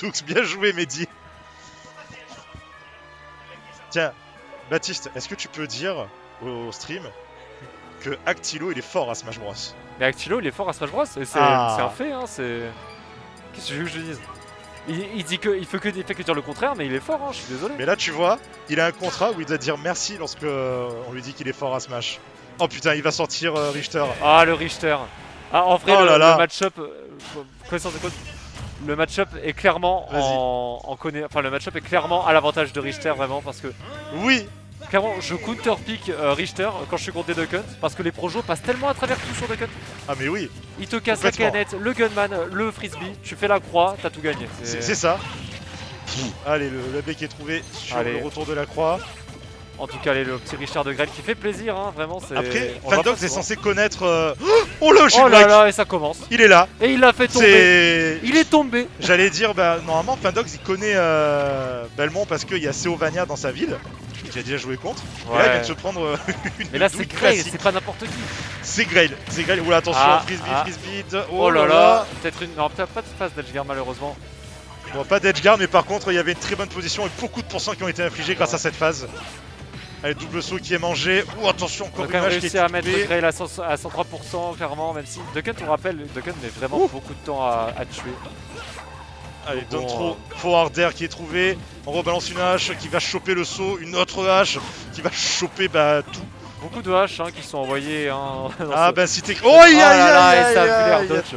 Donc bien joué Mehdi. Tiens, Baptiste, est-ce que tu peux dire au stream que Actilo il est fort à Smash Bros? Mais Actilo il est fort à Smash Bros, et c'est un fait, hein, c'est... Qu'est-ce que tu veux que je dise? Il dit que, il fait que dire le contraire, mais il est fort, hein, je suis désolé. Mais là tu vois, il a un contrat où il doit dire merci lorsque on lui dit qu'il est fort à Smash. Oh putain, il va sortir Richter. Ah, le Richter. Ah, en vrai, Oh le là. match-up, connaissance de code, le match-up est clairement enfin, le match-up est clairement à l'avantage de Richter, vraiment, parce que... Oui. Clairement, je counter-pick Richter quand je suis contre des Duck Hunt, parce que les projos passent tellement à travers tout sur Duck Hunt. Ah mais oui. Il te casse la canette, le gunman, le frisbee, tu fais la croix, t'as tout gagné. C'est ça. Allez, le bec est trouvé sur le retour de la croix. En tout cas, allez, le petit Richard de Grêle qui fait plaisir, hein, vraiment. Après, Fandox est censé connaître... Oh là, oh là là, et ça commence. Il est là. Et il l'a fait tomber. Il est tombé. J'allais dire, bah normalement Fandox il connaît Belmont parce qu'il y a Seovania dans sa ville. Qui a déjà joué contre. Ouais. Et là il vient de se prendre une. Mais là c'est Grail, c'est pas n'importe qui. C'est Grail. Oula, attention, frisbee. Oh là là. Peut-être une. Non, peut-être pas de phase d'Edgeguard malheureusement. Bon, pas d'Edgeguard, mais par contre il y avait une très bonne position et beaucoup de pourcents qui ont été infligés grâce à cette phase. Allez, double saut qui est mangé. Oh, attention, encore une image qui est à mettre Grail à 103% clairement, même si Duck Hunt, on rappelle, Duck Hunt met vraiment beaucoup de temps à tuer. Allez, donne trop. Forward air qui est trouvé. On rebalance une hache qui va choper le saut. Une autre hache qui va choper tout. Beaucoup de haches qui sont envoyées. Hein, ah bah si t'es... Oh aïe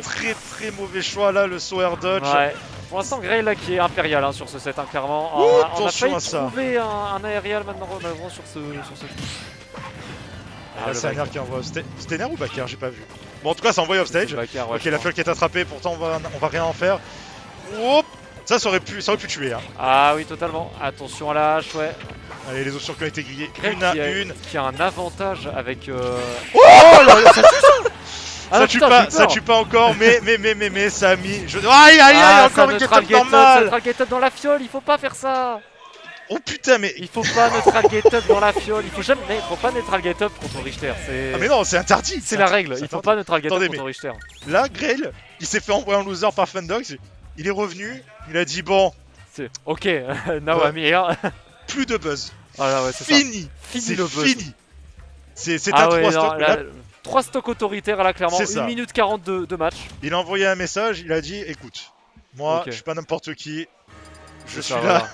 très très mauvais choix là, le saut air dodge. Ouais. Pour l'instant Grail là qui est impérial sur ce set, clairement. Oh, on a failli ça. trouver un aérial maintenant sur ce là c'est un air qui envoie... C'était Ner ou Bakar? J'ai pas vu. Bon en tout cas ça envoie off stage. Bakar, ouais, ok, la fiole qui est attrapée, pourtant on va rien en faire. Hop, ça aurait pu tuer. Hein. Ah oui, totalement. Attention à la hache, ouais. Allez, les options qui ont été grillées, une. Qui a un avantage avec... Oh là là, ça tue pas encore, mais ça a mis... Aïe, encore une get-up normale. Neutral get-up dans la fiole, il faut pas faire ça. Oh putain, mais... Il faut pas neutral get-up dans la fiole, faut pas neutral get-up contre Richter. Ah mais non, c'est interdit. C'est la règle, il faut pas neutral get-up contre Richter. Là, Grail, il s'est fait envoyer en loser par Fandox. Il est revenu, il a dit bon... Ok, now I'm here. Plus de buzz. Voilà, ouais, c'est fini. Fini le buzz. Fini. C'est un 3 stocks. 3 stocks autoritaires là, clairement. 1 minute 40 de match. Il a envoyé un message, il a dit écoute, moi je suis pas n'importe qui. Je suis là.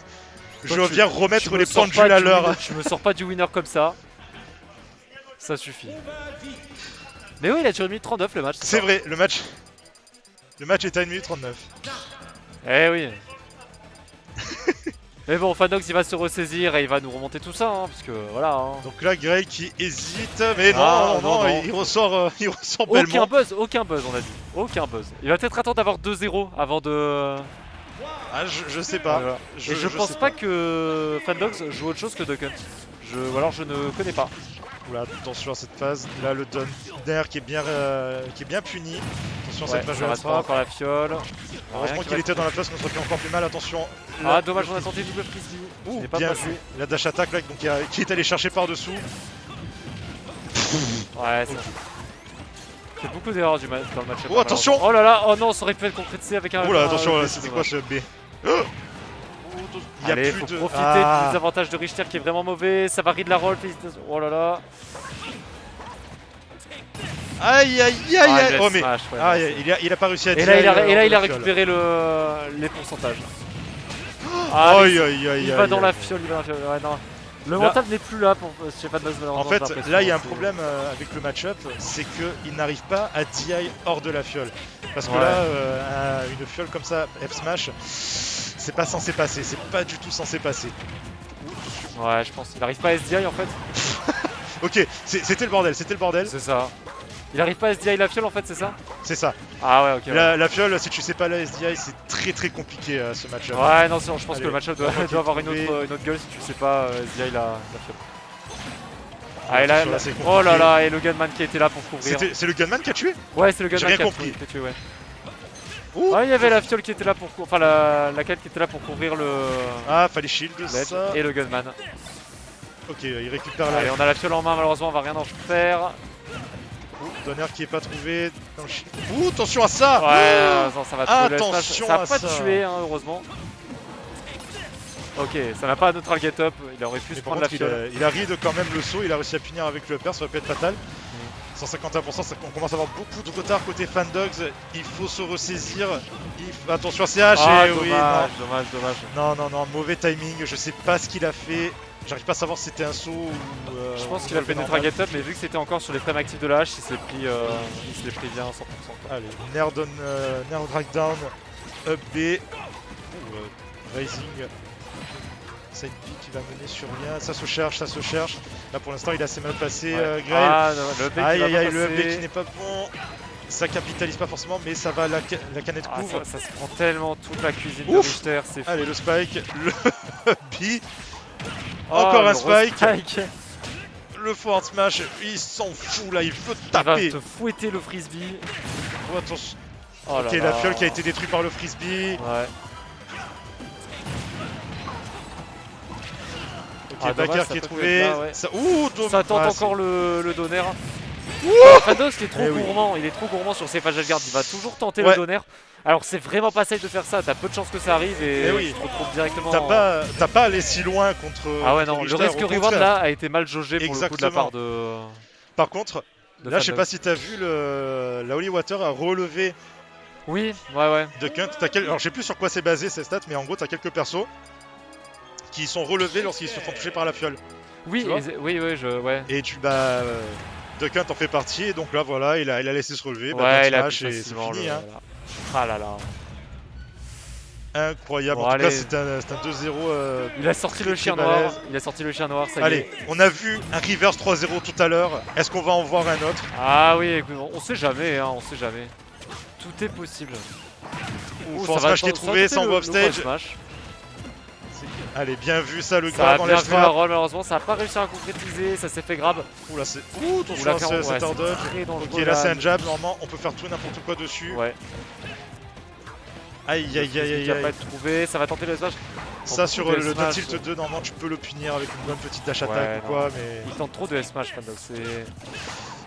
Je viens remettre les pendules à l'heure. Je me sors pas du winner comme ça. Ça suffit. Mais oui, il a duré 1 minute 39 le match. C'est vrai, le match est à 1 minute 39. Eh oui. Mais bon, Fandox il va se ressaisir et il va nous remonter tout ça, parce que voilà. Donc là, Grail qui hésite, mais non, il ressort Belmont. Aucun buzz on a dit. Aucun buzz. Il va peut-être attendre d'avoir 2-0 avant de... Ah, je sais pas. Voilà. Je pense pas que Fandox joue autre chose que Duck Hunt. Ou alors je ne connais pas. Oula, attention à cette phase. Là, le down d'air qui est bien puni. Attention à cette phase de la trappe. Encore la fiole. Heureusement qu'il était dans la place, qu'on serait fait encore plus mal. Attention. Ah, dommage, on a tenté double frisbee. Ouh, bien vu. La dash attack là, donc, qui est allé chercher par-dessous. Ouais, c'est fait beaucoup d'erreurs dans le match. Oh, attention. Oh là là, oh non, ça aurait pu être concrétisé avec un... Oh là, attention, c'était quoi ce B? Allez, faut profiter du désavantage de Richter qui est vraiment mauvais. Ça varie de la roll. Oh là là. Aïe. Oh mais il a pas réussi à dire. Et là il a récupéré les pourcentages. Il va dans la fiole, Ouais, non. Le mental n'est plus là pour Stéphane Noz. En fait, là il y a un problème avec le match-up, c'est qu'il n'arrive pas à DI hors de la fiole. Parce que là, une fiole comme ça, F-Smash, c'est pas censé passer, c'est pas du tout censé passer. Ouais, je pense. Il n'arrive pas à SDI en fait. Ok, c'était le bordel, C'est ça. Il arrive pas à SDI la fiole en fait, c'est ça? C'est ça. Ah ouais, ok. La fiole, si tu sais pas la SDI, c'est très compliqué ce match-up. Ouais, non, je pense que le match-up doit avoir une autre gueule si tu sais pas SDI la fiole. Ah, et là, oh là là, et le gunman qui était là pour couvrir. C'est le gunman qui a tué? Ouais, c'est le gunman qui a tué, ouais. Ah, il y avait la fiole qui était là pour... Enfin, la quête qui était là pour couvrir le... Ah, fallait shield ça. Et le gunman. Ok, il récupère la... Allez, on a la fiole en main, malheureusement, on va rien en faire. Donner qui est pas trouvé. Ouh, attention à ça. Ouais, non, ça va tuer le smash. Attention Ça va à pas ça. tuer, hein, heureusement. Ok, ça n'a pas neutral get up. Il aurait pu se prendre la fiole. Il a read quand même le saut, il a réussi à punir avec le upper, ça aurait pu être fatal. 151%, on commence à avoir beaucoup de retard côté Fandogs. Il faut se ressaisir. Attention à CH. Ah, et dommage, oui, non. dommage. Non, mauvais timing. Je sais pas ce qu'il a fait. J'arrive pas à savoir si c'était un saut ou. Je pense qu'il a fait neutral get up, mais vu que c'était encore sur les frames actifs de la hache, il se l'est pris bien à 100%. Quoi. Allez, Nair drag down, up B. Rising. Side B qui va mener sur rien. Ça se cherche. Là pour l'instant, il est assez mal passé. Grail. Ah, le B Aïe, le B qui n'est pas bon. Ça capitalise pas forcément, mais ça va, la canette couvre. Ça se prend tellement toute la cuisine de Richter, c'est fou. Allez, le spike, le B. Encore un spike. Le forward smash, il s'en fout là, il veut taper. Il va te fouetter le frisbee. Oh, attention. Oh ok, la fiole qui a été détruite par le frisbee. Ouais. Ok, Backer qui est trouvé. Là, ouais. Ça tente encore le donner. Fandogs il est trop gourmand, il est trop gourmand sur ses phages guard, il va toujours tenter le donner. Alors c'est vraiment pas safe de faire ça, t'as peu de chances que ça arrive et tu te retrouves directement. T'as pas allé si loin contre. Ah ouais non, le risque reward là a été mal jaugé pour le coup de la part de. Par contre, là je sais pas si t'as vu la Holy Water a relevé. Oui, ouais. De Kunt. Alors je sais plus sur quoi c'est basé ces stats, mais en gros t'as quelques persos qui sont relevés lorsqu'ils se font toucher par la fiole. Oui, ouais. Et Duckhunt en fait partie, et donc là voilà, il a laissé se relever, ouais, il a smash et c'est fini. Hein. Ah là là. Incroyable, en tout cas c'est un 2-0. Il a sorti le chien noir, ça y est. Allez, on a vu un reverse 3-0 tout à l'heure, est-ce qu'on va en voir un autre? Ah oui, écoute, on sait jamais, on sait jamais. Tout est possible. Force smash qui est trouvé, sans off stage. Allez, bien vu ça, le grab dans les trap. Malheureusement, ça n'a pas réussi à concrétiser, ça s'est fait grab. Ouh là, c'est. Ouh, ton choix, c'est un dodge. Ok, là, c'est un jab, normalement, on peut faire tout et n'importe quoi dessus. Ouais. Aïe. Il va pas être trouvé, ça va tenter le smash. Ça, sur le no tilt 2, normalement, tu peux le punir avec une bonne petite dash attack ou quoi, mais. Il tente trop de smash, Fandogs.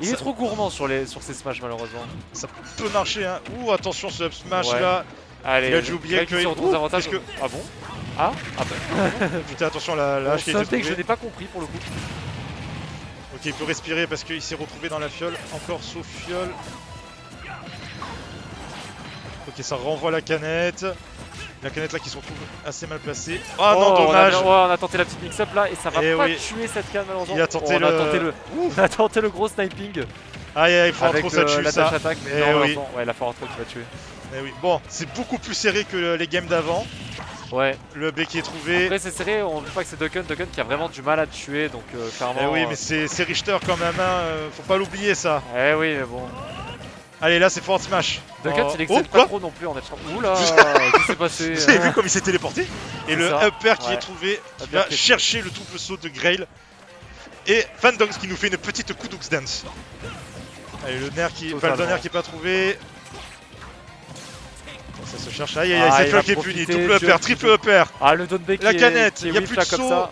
Il est trop gourmand sur ses smash, malheureusement. Ça peut marcher, hein. Ouh, attention, ce up smash là. Allez, j'ai oublié que. Ah bon? Ah putain, attention, la hache qui a été trouvée. Que je n'ai pas compris pour le coup. Ok, il peut respirer parce qu'il s'est retrouvé dans la fiole. Encore sauf fiole. Ok, ça renvoie la canette. La canette là qui se retrouve assez mal placée. Oh non, dommage. On a tenté la petite mix-up là et ça va pas tuer cette canne malheureusement. Il a tenté on a tenté le gros sniping. Aïe, il faut trop ça tue la ça. dash attack, mais non, ouais, la forward throw qui va tuer. Oui. Bon, c'est beaucoup plus serré que les games d'avant. Ouais. Le B qui est trouvé. Après c'est serré, on voit que c'est Duckhunt qui a vraiment du mal à tuer, donc clairement... oui, mais c'est Richter quand même, hein, faut pas l'oublier ça. Oui, mais bon... Allez, là c'est forward smash. Duckhunt il excelle pas trop non plus en edge. Oula, qu'est-ce qui s'est passé? Vous avez vu comme il s'est téléporté? Et le upper qui est trouvé, qui va chercher le double saut de Grail. Et Fandogs qui nous fait une petite Kudux dance. Allez, le nerf qui est pas trouvé. Ça se cherche. Aïe, cette fiole qui est punie. Double upper, triple upper. Ah, le down B la canette, il n'y a plus de comme saut. ça.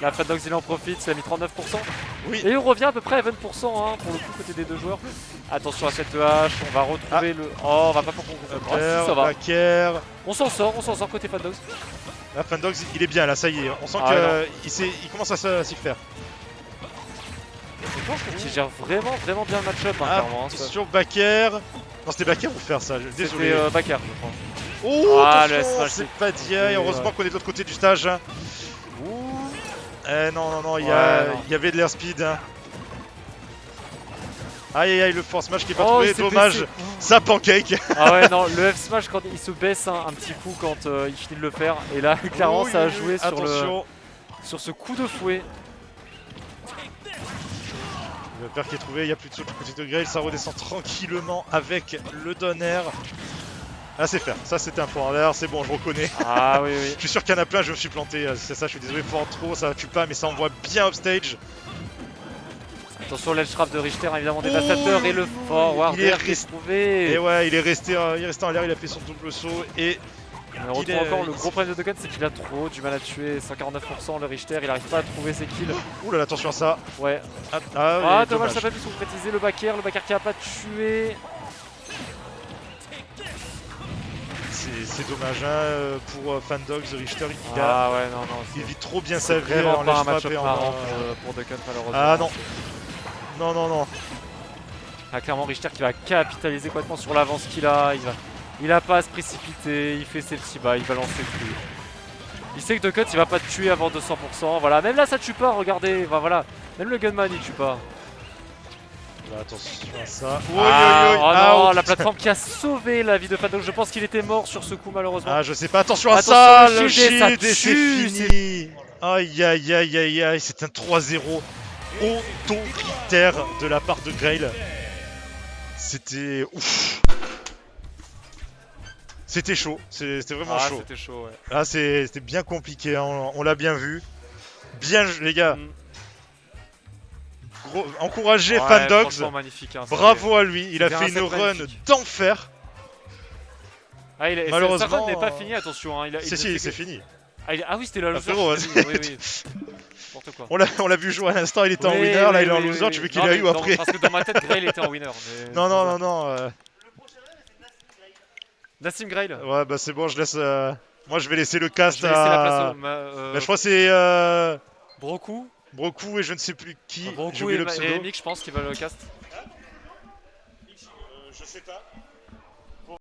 La Fandogs il en profite, il a mis 39%. Oui. Et on revient à peu près à 20% hein, pour le coup côté des deux joueurs. Attention à cette hache, on va retrouver le... Oh, on va pas pour qu'on ça va. Backer. On s'en sort côté Fandogs. Là, Fandogs il est bien là, ça y est. On sent qu'il commence à s'y faire. Je pense qu'il gère vraiment bien le match-up hein, clairement. Sur Backer. Non, c'était Backer ou faire ça? Désolé. C'était Backer, je crois. Oh, c'est pas d'IA. Heureusement qu'on est de l'autre côté du stage. Hein. Non, il y avait de l'airspeed. Hein. Aïe, le force smash qui est pas trouvé, dommage. Ça pancake. Ah ouais, non, le F smash quand il se baisse un petit coup quand il finit de le faire. Et là, clairement, ça a joué sur ce coup de fouet. Le père qui est trouvé, il n'y a plus de saut du côté de Grail, ça redescend tranquillement avec le donner. Ah c'est faire, ça c'était un point d'air, c'est bon, je reconnais. Ah oui. Je suis sûr qu'il y en a plein, je me suis planté, c'est ça, je suis désolé, fort trop, ça tue pas, mais ça envoie bien upstage. Attention, l'edge trap de Richter, évidemment dévastateur, et le forward il est trouvé. Et ouais, il est resté en l'air, il a fait son double saut, et On retrouve encore le gros problème de Dokkan, c'est qu'il a trop du mal à tuer. 149% le Richter, il arrive pas à trouver ses kills. Ouh là là, attention à ça. Ouais. Dommage, ça n'a pas pu se concrétiser. Le backer qui a pas tué. C'est dommage hein, pour Fandogs, Richter. Non. Il vit trop bien sa vie en pas un match-up marrant pour Dokkan malheureusement. Ah non. Non. Ah, clairement Richter qui va capitaliser complètement sur l'avance qu'il a. Il a pas à se précipiter, il fait ses petits bas, il va lancer le truc. Il sait que Dokkan il va pas te tuer avant 200%. Voilà, même là ça tue pas, regardez. Enfin, voilà, même le gunman il tue pas. Là, attention à ça. Non, la plateforme qui a sauvé la vie de Fandogs. Je pense qu'il était mort sur ce coup malheureusement. Ah, je sais pas, attention à ça. Le shield et c'est fini. Aïe, c'est un 3-0 autoritaire de la part de Grail. C'était ouf. C'était chaud, c'était vraiment chaud. C'était chaud, ouais. Là, c'était bien compliqué, hein. On l'a bien vu. Bien, les gars. Encourager Fandogs, magnifique, hein, bravo à lui, il a fait une run d'enfer. Malheureusement, sa run n'est pas finie, attention. Hein, c'est fini. Ah oui, c'était la loser. Oui. N'importe quoi. On l'a vu jouer à l'instant, il était en winner, là il est en loser, tu veux qu'il a eu après. Parce que dans ma tête, Grail était en winner. Non. Nassim Grail. Ouais, bah c'est bon, je laisse. Moi je vais laisser le cast je vais laisser à. La je crois que c'est. Broku et je ne sais plus qui. Broku et Mick, je pense, qui va le cast. Je sais pas.